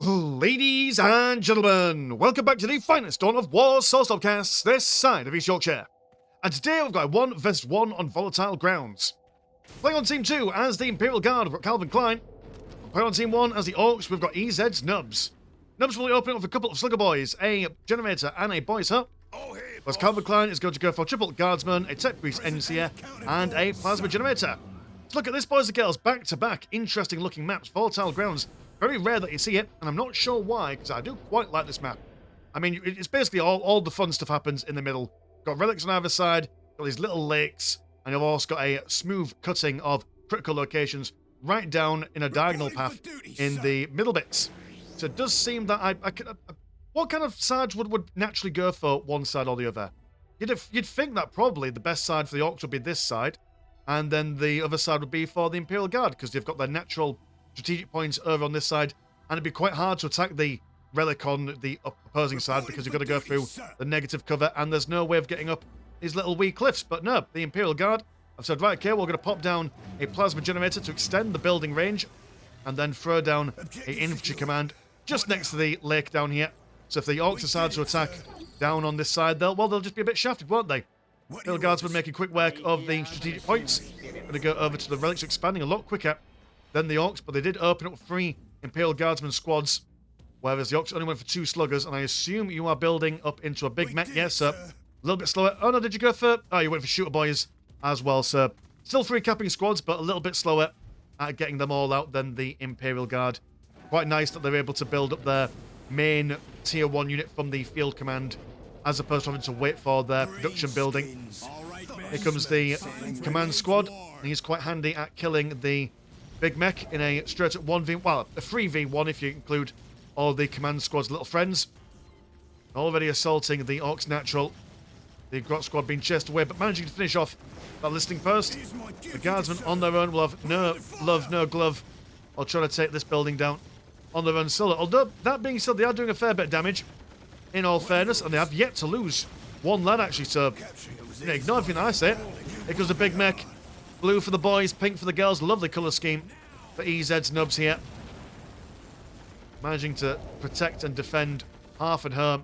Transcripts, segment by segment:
Ladies and gentlemen, welcome back to the finest dawn of War's Soulstorm casts this side of East Yorkshire. And today we've got a 1 vs 1 on volatile grounds. Playing on Team 2 as the Imperial Guard, we've got Calvin Klein. Playing on Team 1 as the Orks, we've got EZ's Nubz. Nubz will be opening up with a couple of Slugger Boys, a Generator and a Boys Hut. Whereas Calvin Klein is going to go for a triple Guardsman, a Tech Priest Engineer, and a Plasma Generator. So look at this, boys and girls, back-to-back interesting looking maps, volatile grounds. Very rare that you see it, and I'm not sure why, because I do quite like this map. I mean, it's basically all the fun stuff happens in the middle. Got relics on either side, got these little lakes, and you've also got a smooth cutting of critical locations right down in a diagonal path in the middle bits. So it does seem that what kind of side would naturally go for one side or the other? You'd think that probably the best side for the Orcs would be this side, and then the other side would be for the Imperial Guard, because they've got their natural strategic points over on this side, and it'd be quite hard to attack the relic on the opposing side because you've got to go through the negative cover, and there's no way of getting up these little wee cliffs. But no, the Imperial Guard have said, right, okay, we're going to pop down a plasma generator to extend the building range, and then throw down an infantry command just next to the lake down here. So if the Orcs decide to attack down on this side, they'll just be a bit shafted, won't they? Imperial Guardsmen making quick work of the strategic points. Going to go over to the relics, expanding a lot quicker than the Orcs, but they did open up 3 Imperial Guardsman squads, whereas the Orcs only went for 2 sluggers, and I assume you are building up into a big mech. Yes, sir. A little bit slower. Oh, no, did you go for... Oh, you went for shooter boys as well, sir. Still 3 capping squads, but a little bit slower at getting them all out than the Imperial Guard. Quite nice that they're able to build up their main Tier 1 unit from the field command, as opposed to having to wait for their production building. Here comes the command squad, and he's quite handy at killing the big mech in a straight up 1v, well, a 3v1 if you include all the command squad's little friends. Already assaulting the Orcs natural. The Grot squad being chased away, but managing to finish off that listening post. The guardsmen on their own will have no love, no glove, or trying to take this building down on their own solo. Although, that being said, they are doing a fair bit of damage, in all fairness, and they have yet to lose one lad, actually, so ignore everything I say. Here comes the big mech. Blue for the boys, pink for the girls. Lovely colour scheme for EZ's Nubz here. Managing to protect and defend half and home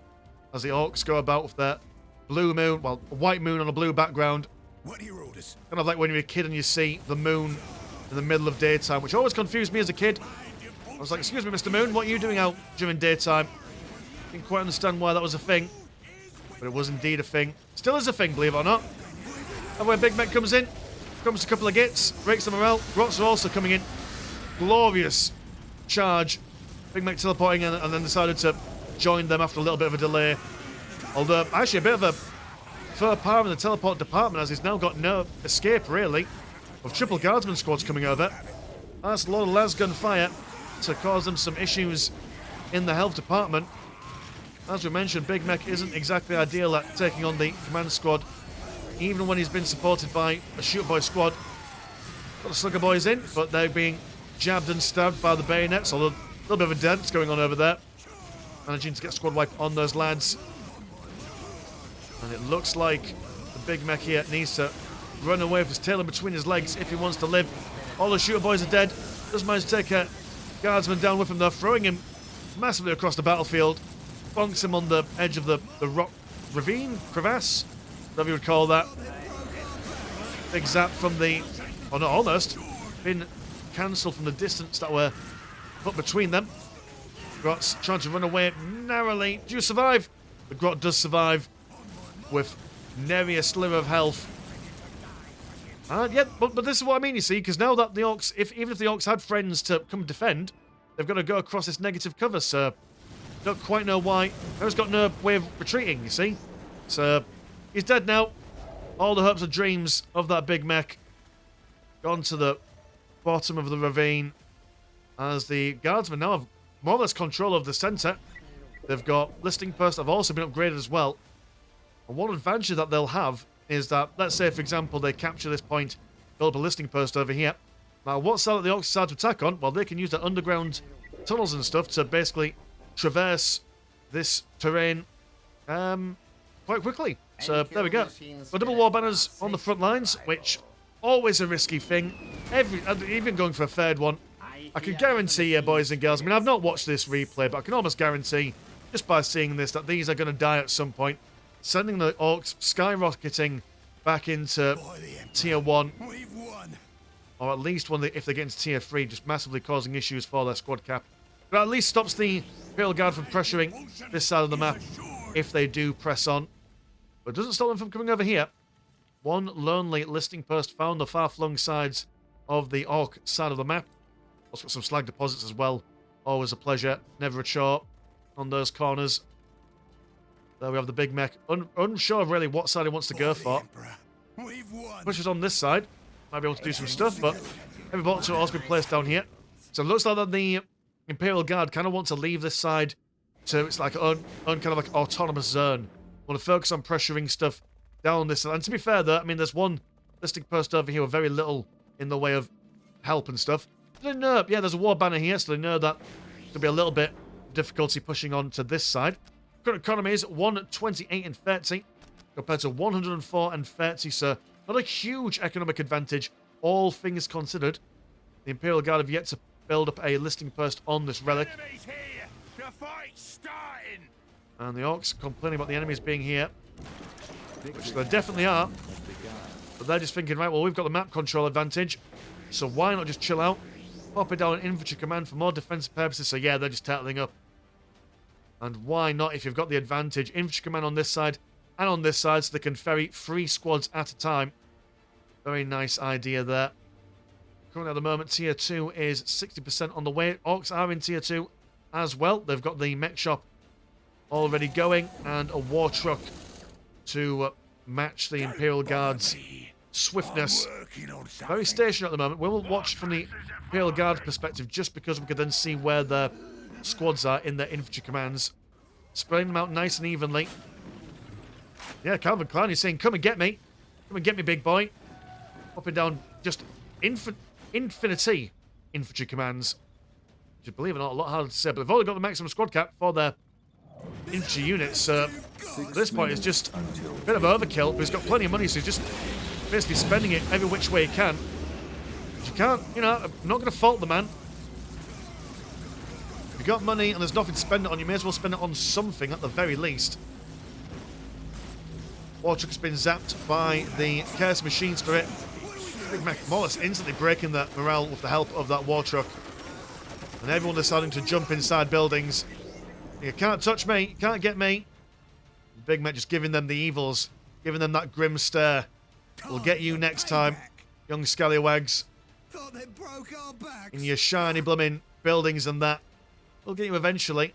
as the Orcs go about with their blue moon, well, a white moon on a blue background. Kind of like when you're a kid and you see the moon in the middle of daytime, which always confused me as a kid. I was like, excuse me, Mr. Moon, what are you doing out during daytime? Didn't quite understand why that was a thing, but it was indeed a thing. Still is a thing, believe it or not. And when Big Mech comes in, comes a couple of gits, breaks them around. Grots are also coming in. Glorious charge. Big Mech teleporting in and then decided to join them after a little bit of a delay. Although, actually, a bit of a faux pas in the teleport department, as he's now got no escape, really, of triple guardsman squads coming over. That's a lot of lasgun fire to cause them some issues in the health department. As we mentioned, Big Mech isn't exactly ideal at taking on the command squad, even when he's been supported by a shooter boy squad. Got the Slugger Boys in, but they're being jabbed and stabbed by the bayonets, although a little bit of a dance going on over there. Managing to get squad wipe on those lads. And it looks like the Big Mech here needs to run away with his tail in between his legs if he wants to live. All the shooter boys are dead. Doesn't manage to take a guardsman down with him though, throwing him massively across the battlefield. Bonks him on the edge of the rock ravine, crevasse, whatever you would call that. Big zap from the, oh no, almost, been cancelled from the distance that were put between them. Grot's trying to run away narrowly. Do you survive? The Grot does survive with nary a sliver of health. Yeah, but this is what I mean, you see, because now that the Orcs, even if the Orcs had friends to come defend, they've got to go across this negative cover, so don't quite know why. He's got no way of retreating, you see. So he's dead now. All the hopes and dreams of that Big Mech gone to the bottom of the ravine, as the guardsmen now have more or less control of the centre. They've got listing posts that have also been upgraded as well. And one advantage that they'll have is that, let's say, for example, they capture this point, build a listing post over here. Now, what side that the Orcs decide to attack on? Well, they can use the underground tunnels and stuff to basically traverse this terrain quite quickly. So, there we go. Got double war banners on the front lines, which always a risky thing. Even going for a third one. I can guarantee you, boys and girls, I mean, I've not watched this replay, but I can almost guarantee, just by seeing this, that these are going to die at some point. Sending the Orks skyrocketing back into Tier 1. Or at least if they get into Tier 3, just massively causing issues for their squad cap. But at least stops the Imperial Guard from pressuring this side of the map if they do press on. But it doesn't stop them from coming over here. One lonely listing post found the far-flung sides of the Ork side of the map. Also got some slag deposits as well. Always a pleasure. Never a chore on those corners. There we have the big mech. Unsure really what side he wants to go for. Pushes on this side. Might be able to do some stuff, but heavy bolts have also been placed down here. So it looks like that the Imperial Guard kind of want to leave this side to it's like own kind of like autonomous zone. Want to focus on pressuring stuff down this side. And to be fair though, I mean there's one listing post over here with very little in the way of help and stuff. They know, yeah, there's a war banner here, so they know that there'll be a little bit of difficulty pushing on to this side. Current economy is 128 and 30 compared to 104 and 30, so not a huge economic advantage, all things considered. The Imperial Guard have yet to build up a listing post on this relic. And the Orks complaining about the enemies being here, which they definitely are. But they're just thinking, right, well, we've got the map control advantage, so why not just chill out? Pop it down an infantry command for more defensive purposes, so yeah, they're just turtling up. And why not, if you've got the advantage, infantry command on this side and on this side, so they can ferry 3 squads at a time. Very nice idea there. Currently at the moment, Tier 2 is 60% on the way. Orks are in Tier 2 as well. They've got the mech shop already going and a war truck to match the Imperial Guard's swiftness. Very stationary at the moment. We'll watch from the Imperial Guard perspective just because we could then see where their squads are in their infantry commands. Spreading them out nice and evenly. Yeah, Calvin Klein is saying, come and get me. Come and get me, big boy. Popping down just infinity infantry commands. Which, believe it or not, a lot harder to say. But they've already got the maximum squad cap for their infantry units. At this point, it's just a bit of overkill. But he's got plenty of money, so he's just basically spending it every which way he can. But you can't, you know, I'm not going to fault the man. If you've got money and there's nothing to spend it on, you may as well spend it on something at the very least. War truck has been zapped by the Chaos Machine Spirit. Big Mech Mollis instantly breaking the morale with the help of that war truck. And everyone deciding to jump inside buildings. You can't touch me, you can't get me. Big Mech just giving them the evils, giving them that grim stare. We'll get you next time, young scallywags. In your shiny blooming buildings and that. We'll get you eventually.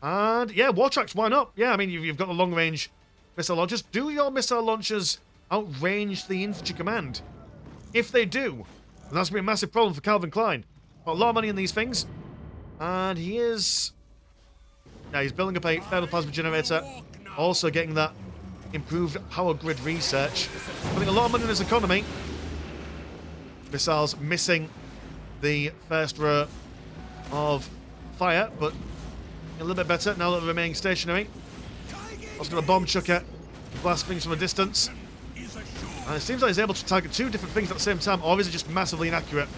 And yeah, war trucks, why not? Yeah, I mean, you've got the long range missile launchers. Do your missile launchers outrange the infantry command? If they do, then that's going to be a massive problem for Calvin Klein. Got a lot of money in these things. And he is... yeah, he's building up a thermal plasma generator. Also getting that improved power grid research. Putting a lot of money in his economy. Missiles missing the first row of fire, but a little bit better now that they're remaining stationary. Also got a bomb chucker to blast things from a distance. And it seems like he's able to target 2 different things at the same time, or is it just massively inaccurate?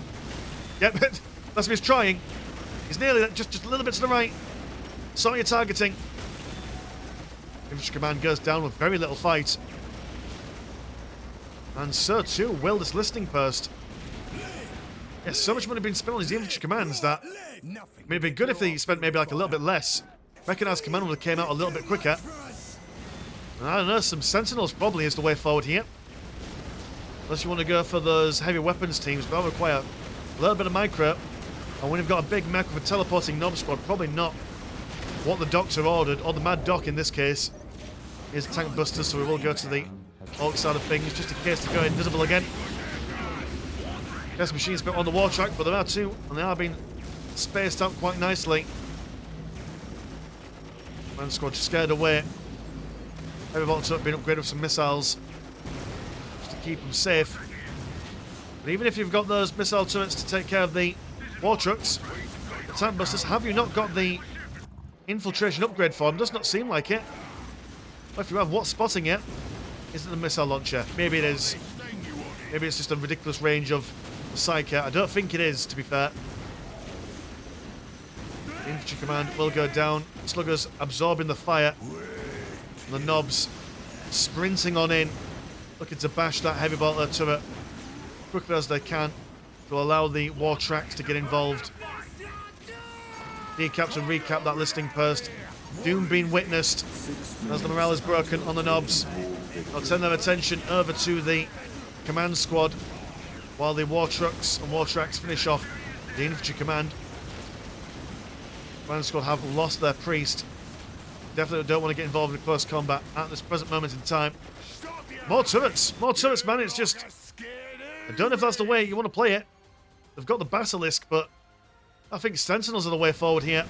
Yep, that's what he's trying. He's nearly just a little bit to the right. Sort your targeting. Infantry command goes down with very little fight. And so too will this listing post. Yes, so much money being spent on these infantry commands that it would have been good if they spent maybe like a little bit less. Mechanized command would have came out a little bit quicker. And I don't know, some sentinels probably is the way forward here. Unless you want to go for those heavy weapons teams, but that'll require a little bit of micro. And when you've got a big mech with a teleporting Nubz squad, probably not what the Doctor ordered, or the Mad Doc in this case. Here's tank busters, so we will go to the Ork side of things, just in case to go invisible again. Yes, machines bit on the war track, but there are 2, and they are being spaced out quite nicely. Man squad just scared away. Heavy bolts up, being upgraded with some missiles just to keep them safe. But even if you've got those missile turrets to take care of the war trucks, the tank busters, have you not got the infiltration upgrade for them? Does not seem like it. Well, if you have, what's spotting it? Is it the missile launcher? Maybe it is. Maybe it's just a ridiculous range of the Psyker. I don't think it is, to be fair. The infantry command will go down. Sluggers absorbing the fire. And the Nubz sprinting on in, looking to bash that heavy bolter turret quickly as they can to allow the war tracks to get involved. Decap to recap that listing post. Doom being witnessed as the morale is broken on the Nubz. They'll turn their attention over to the command squad while the war trucks and war tracks finish off the infantry command. Command squad have lost their priest. Definitely don't want to get involved in close combat at this present moment in time. More turrets, man. It's just, I don't know if that's the way you want to play it. They've got the basilisk, but I think sentinels are the way forward here.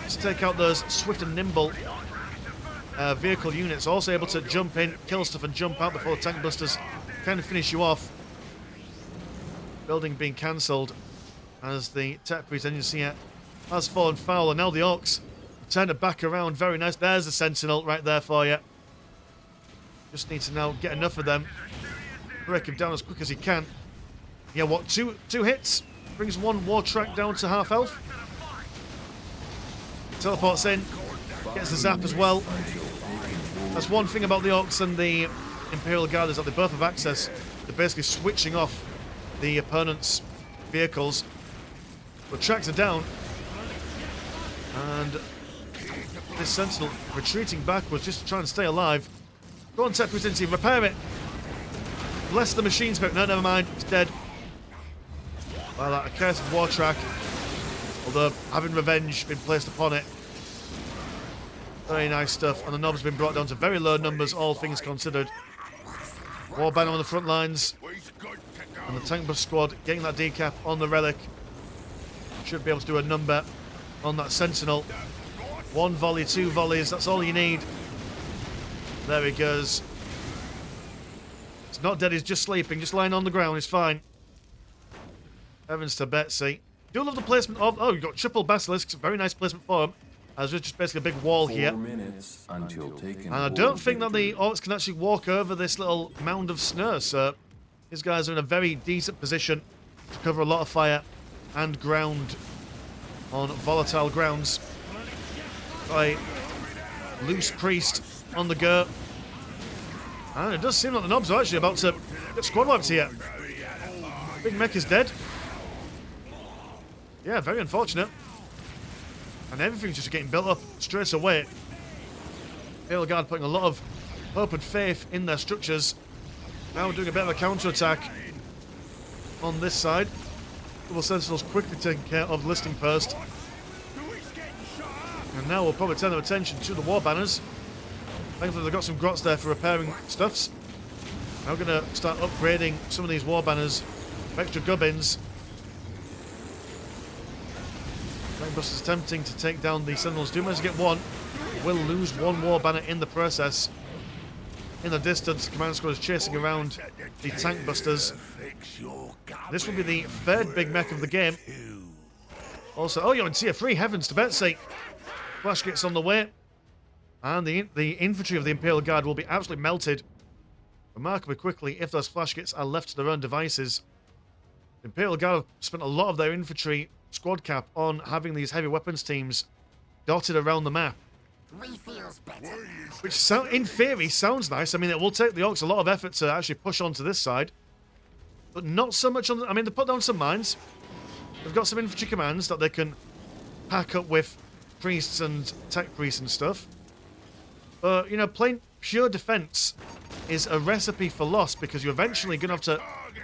Let's take out those swift and nimble vehicle units, also able to jump in, kill stuff, and jump out before the tank busters kind of finish you off. Building being cancelled as the tech priest engine here has fallen foul, and now the Orks turn it back around. Very nice. There's a sentinel right there for you. Just need to now get enough of them, break him down as quick as he can. Yeah, what? Two hits brings one war track down to half health. Teleports in, gets the zap as well. That's one thing about the Orks and the Imperial Guard, is that they both have access to basically switching off the opponent's vehicles. But tracks are down, and this sentinel retreating backwards just to try and stay alive. Go on, Tech Presidency, repair it. Bless the machine spirit. No, never mind, it's dead. By that accursed war track, although having revenge been placed upon it. Very nice stuff, and the Nubz have been brought down to very low numbers, all things considered. War banner on the front lines, and the tank bus squad getting that decap on the relic. Should be able to do a number on that sentinel. One volley, two volleys, that's all you need. There he goes. It's not dead, he's just sleeping, just lying on the ground, he's fine. Heavens to Betsy. Do love the placement of, oh, you've got triple basilisks, very nice placement for him. As there's just basically a big wall here. And I don't think that the Orks can actually walk over this little mound of snow, so these guys are in a very decent position to cover a lot of fire and ground on volatile grounds. Got a loose priest on the go. And it does seem like the Nubz are actually about to get squad wiped here. Big mech is dead. Yeah, very unfortunate. And everything's just getting built up straight away. Imperial Guard putting a lot of hope and faith in their structures. Now we're doing a bit of a counter-attack on this side. Double Sentinels quickly taking care of the listing post. And now we'll probably turn their attention to the war banners. Thankfully they've got some grots there for repairing stuffs. Now we're going to start upgrading some of these war banners with extra gubbins. Busters attempting to take down the Sentinels. Do manage to get one. Will lose one war banner in the process. In the distance, command squad is chasing around the tank busters. This will be the third big mech of the game. Also, oh, you're in tier 3, heavens to Betsy. Flash gets on the way. And the infantry of the Imperial Guard will be absolutely melted remarkably quickly if those flash kits are left to their own devices. The Imperial Guard have spent a lot of their infantry squad cap on having these heavy weapons teams dotted around the map, which in theory sounds nice. I mean, it will take the Orks a lot of effort to actually push onto this side, but not so much on the, I mean, they put down some mines. They've got some infantry commands that they can pack up with priests and tech priests and stuff, but you know, plain pure defense is a recipe for loss, because you're eventually going to have to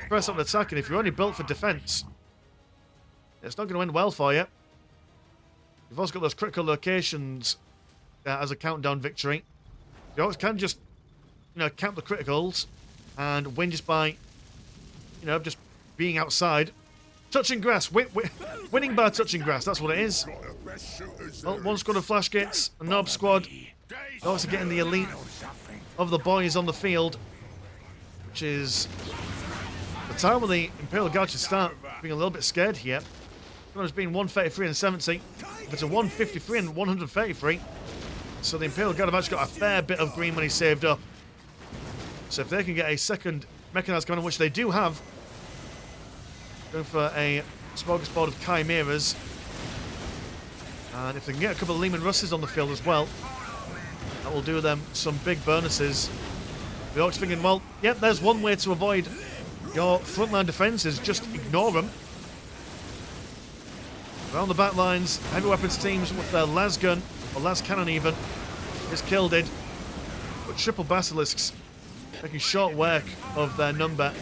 press up and attack, and if you're only built for defense, it's not going to end well for you. You've also got those critical locations as a countdown victory. The Orks can just, you know, count the criticals and win just by, you know, just being outside. Touching grass. Winning by touching grass. That's what it is. Well, one squad of flash gates. A Nubz squad. They're also getting the elite of the boys on the field, which is the time when the Imperial Guard should start being a little bit scared here. It's been 133 and 70. It's a 153 and 133. So the Imperial Guard have actually got a fair bit of green money saved up. So if they can get a second mechanized cannon, which they do have, going for a smorgasbord of chimeras, And if they can get a couple of Lehman Russes on the field as well, that will do them some big bonuses. The Orks thinking, well, yep, there's one way to avoid your frontline defences, just ignore them. Around the back lines, heavy weapons teams with their las gun, or las cannon even, is killed it. But triple basilisks making short work of their number.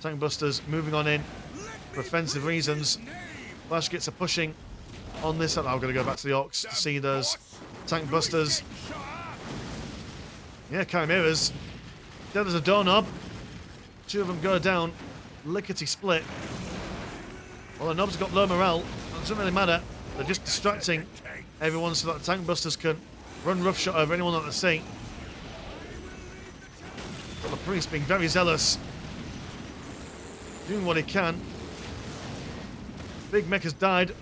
Tank busters moving on in for offensive reasons. Flash kits are pushing on this. I'm going to go back to the Orks to see those tank busters. Yeah, chimeras. Dead as a doorknob. Two of them go down. Lickety split. Well, the Nubz got low morale. It doesn't really matter. They're just distracting everyone so that the tank busters can run roughshod over anyone that they see. But the priest being very zealous. Doing what he can. Big Mech has died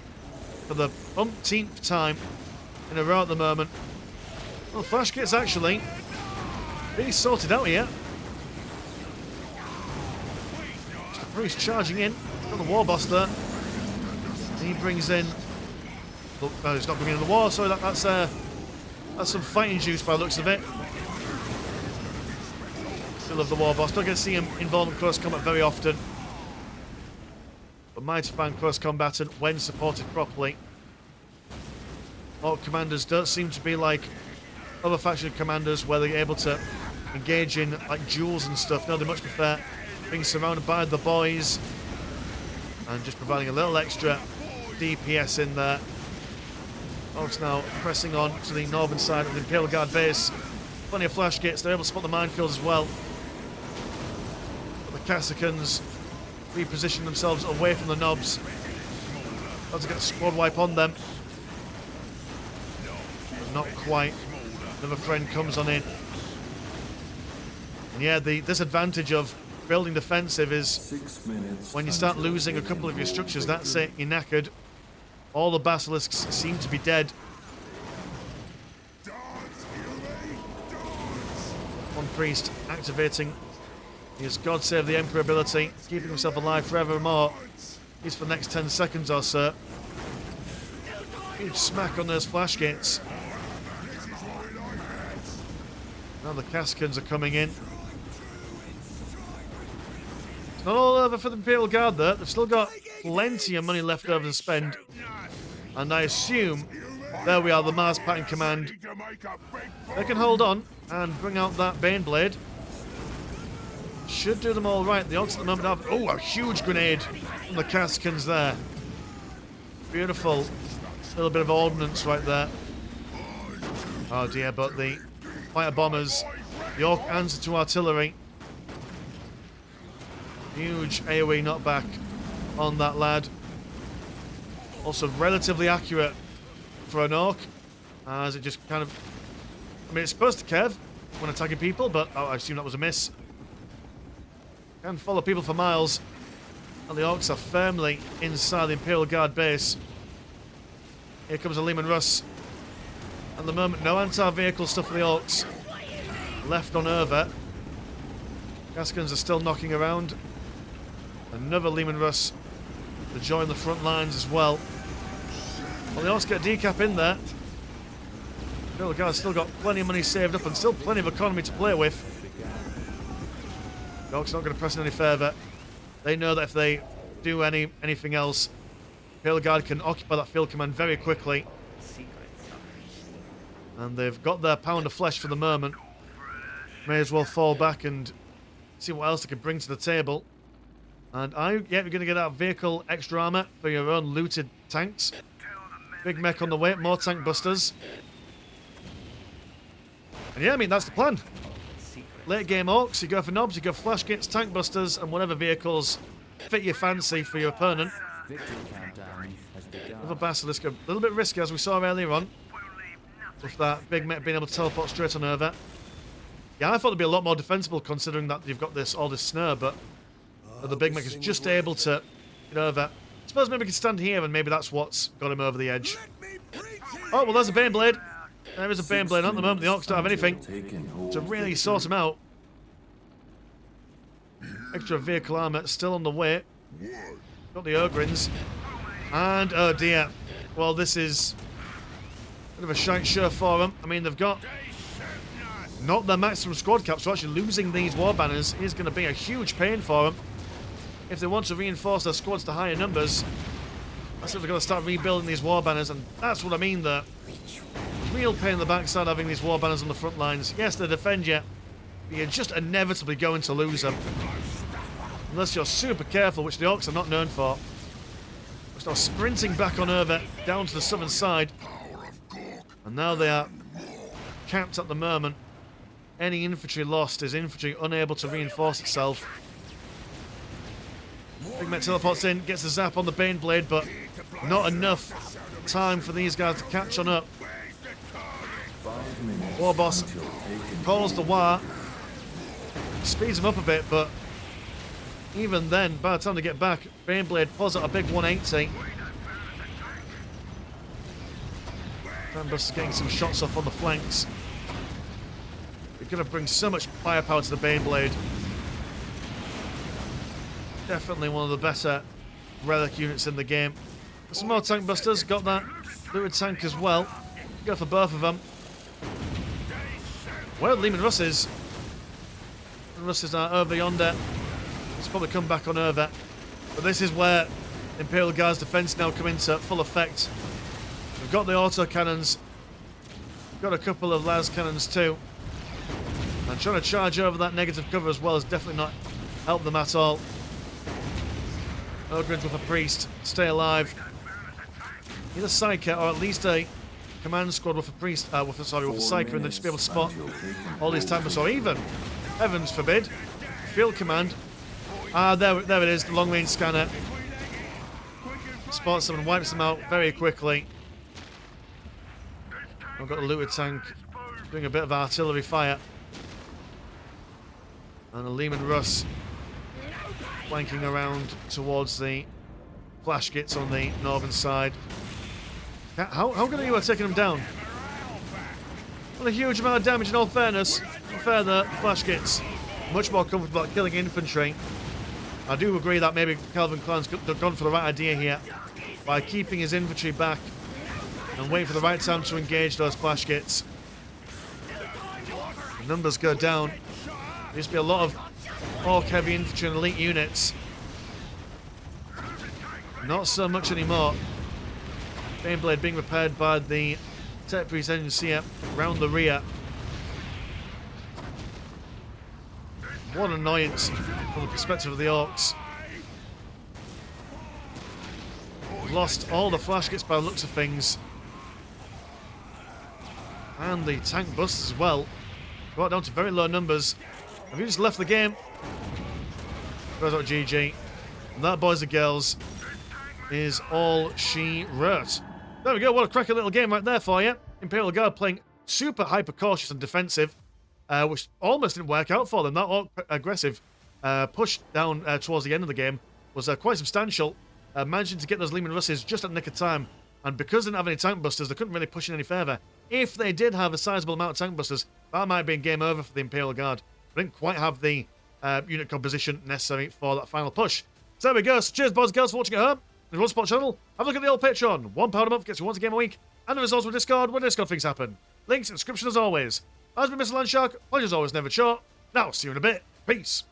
for the umpteenth time in a row at the moment. Well, flash kits actually really sorted out here. The priest charging in. Got the war boss there. He brings in. Look, no, he's not bringing in the war, so that's some fighting juice by the looks of it. Still love the war boss. Don't get to see him involved in close combat very often. But mighty fine close combatant when supported properly. Ork commanders don't seem to be like other faction commanders where they're able to engage in like duels and stuff. No, they much prefer being surrounded by the boys and just providing a little extra DPS in there. Orks now pressing on to the northern side of the Imperial Guard base. Plenty of flash kits. They're able to spot the minefields as well. But the Cassicans reposition themselves away from the Nubz. About to get a squad wipe on them. But not quite. Another friend comes on in. And yeah, the disadvantage of building defensive is when you start losing a couple of your structures, that's it, you're knackered. All the basilisks seem to be dead. One priest activating his God Save the Emperor ability, keeping himself alive forevermore. He's for the next 10 seconds or so. Huge smack on those flash gates. Now the Caskins are coming in. It's not all over for the Imperial Guard though. They've still got plenty of money left over to spend. And I assume, there we are, the Mars Pattern Command. They can hold on and bring out that Baneblade. Should do them all right. The Orks at the moment have... Oh, a huge grenade from the Caskins there. Beautiful. Little bit of ordnance right there. Oh dear, but the fighter bombers, the Ork answer to artillery. Huge AoE knockback on that lad. Also relatively accurate for an Ork, as it just kind of... I mean, it's supposed to curve when attacking people, but I assume that was a miss. Can follow people for miles, and the Orks are firmly inside the Imperial Guard base. Here comes a Lehman Russ. At the moment, no anti-vehicle stuff for the Orks left on over. Gaskins are still knocking around. Another Lehman Russ to join the front lines as well. Well, the Orks get a decap in there. Imperial Guard's still got plenty of money saved up and still plenty of economy to play with. The Orks not going to press it any further. They know that if they do anything else, Imperial Guard can occupy that field command very quickly. And they've got their pound of flesh for the moment. May as well fall back and see what else they can bring to the table. And you're going to get out vehicle extra armor for your own looted tanks. Big mech on the way, more tank busters. And yeah, I mean, that's the plan. Late game Orks, you go for Nubz, you go for flash kits, tank busters, and whatever vehicles fit your fancy for your opponent. Another Basilisk, a little bit risky as we saw earlier on. With that big mech being able to teleport straight on over. Yeah, I thought it'd be a lot more defensible considering that you've got all this snare, but the big mech is just able to get over. I suppose maybe he can stand here and maybe that's what's got him over the edge. Oh, well, there's a Baneblade. There is a Baneblade. At the moment, the Orks don't have anything to really sort him out. Extra vehicle armor still on the way. Got the Ogrins. And, oh dear. Well, this is a bit of a shite show for them. I mean, they've got not their maximum squad cap, so actually losing these war banners is going to be a huge pain for them. If they want to reinforce their squads to higher numbers, that's if they're going to start rebuilding these war banners, and that's what I mean there. Real pain in the backside having these war banners on the front lines. Yes, they defend you, but you're just inevitably going to lose them. Unless you're super careful, which the Orks are not known for. Which are sprinting back on over, down to the southern side. And now they are capped at the moment. Any infantry lost is infantry unable to reinforce itself. Big Met teleports in, gets a zap on the Baneblade, but not enough time for these guys to catch on up. War Boss calls the war, speeds him up a bit, but even then, by the time they get back, Baneblade pulls out a big 180. Tanbuster's getting some shots off on the flanks. They're going to bring so much firepower to the Baneblade. Definitely one of the better relic units in the game. Some more tank busters, got that looted tank as well. Go for both of them. Where Lehman Russ is. Russ is over yonder. He's probably come back on over. But this is where Imperial Guard's defense now come into full effect. We've got the auto cannons. We've got a couple of las cannons too. And trying to charge over that negative cover as well has definitely not helped them at all. Ogryns with a priest, stay alive. Either Psyker or at least a command squad with a priest, with a Psyker, and they'll just be able to spot all these tanks. Or even, heavens forbid, field command. There it is, the long range scanner. Spots them and wipes them out very quickly. I've got the looted tank doing a bit of artillery fire. And the Lehman Russ flanking around towards the flash gits on the northern side. How good are you at taking them down? Not a huge amount of damage in all fairness. Unfair the flash gits. Much more comfortable at killing infantry. I do agree that maybe Calvin Klein's gone for the right idea here by keeping his infantry back and waiting for the right time to engage those flash gits. The numbers go down. There used to be a lot of Ork heavy infantry and elite units. Not so much anymore. Baneblade being repaired by the Tech Priest engines here round the rear. What an annoyance from the perspective of the Orks. Lost all the flash gits by the looks of things. And the tank busters as well. Brought down to very low numbers. Have you just left the game? Goes out GG. And that, boys and girls, is all she wrote. There we go. What a cracking little game right there for you. Imperial Guard playing super hyper cautious and defensive, which almost didn't work out for them. That Ork aggressive push down towards the end of the game was quite substantial. Managing to get those Lehman Russes just at the nick of time. And because they didn't have any tank busters, they couldn't really push in any further. If they did have a sizable amount of tank busters, that might have been game over for the Imperial Guard. They didn't quite have the unit composition necessary for that final push. So there we go. So cheers, boys and girls, for watching at home. If you want to support the channel, have a look at the old Patreon. £1 a month gets you once a game a week. And the results with Discord when Discord things happen. Links in the description as always. I've been Mr. Landshark. Pleasure's always never short. Now, see you in a bit. Peace.